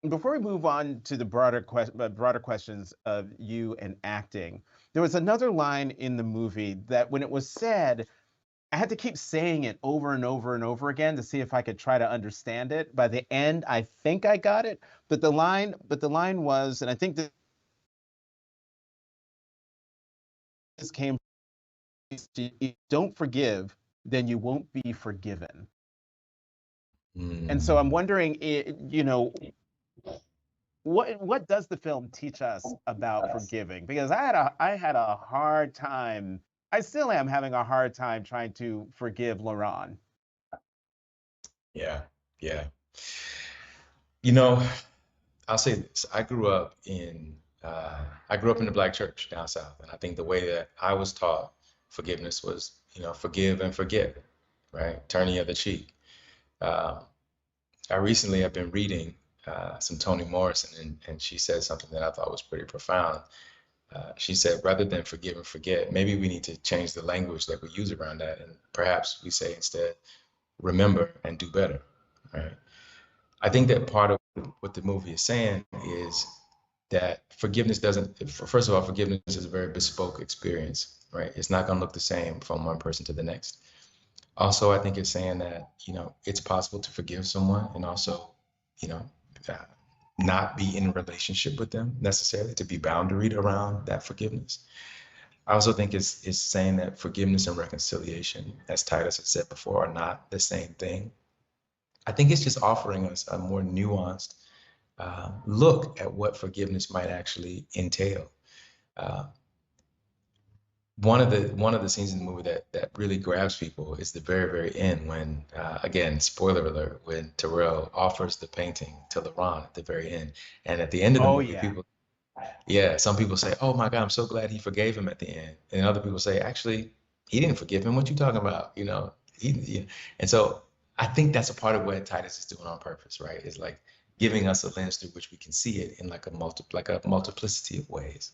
Before we move on to the broader questions of you and acting, there was another line in the movie that when it was said, I had to keep saying it over and over and over again to see if I could try to understand it. By the end, I think I got it. But the line was, and I think this came, if you don't forgive, then you won't be forgiven. And so I'm Mm, wondering, what does the film teach us about forgiving? Because I had a hard time. I still am having a hard time trying to forgive Laurent. yeah, yeah. You know, I'll say this. I grew up in the black church down south, and I think the way that I was taught forgiveness was, forgive and forget, right? Turn the other cheek. Uh, I recently have been reading some Toni Morrison, and she said something that I thought was pretty profound. She said, rather than forgive and forget, maybe we need to change the language that we use around that, and perhaps we say instead, remember and do better, right? I think that part of what the movie is saying is that forgiveness doesn't, first of all, forgiveness is a very bespoke experience, right? It's not going to look the same from one person to the next. Also, I think it's saying that, it's possible to forgive someone and also, you know, uh, not be in a relationship with them necessarily, to be boundaried around that forgiveness. I also think it's saying that forgiveness and reconciliation, as Titus had said before, are not the same thing. I think it's just offering us a more nuanced look at what forgiveness might actually entail. Uh, one of the scenes in the movie that really grabs people is the very end when again, spoiler alert, when Terrell offers the painting to LeBron at the very end. And at the end of the Oh movie, yeah. people, yeah, some people say, oh my God, I'm so glad he forgave him at the end, and other people say, actually, he didn't forgive him. What you talking about? And so I think that's a part of what Titus is doing on purpose, right? Is like giving us a lens through which we can see it in like a multiplicity of ways.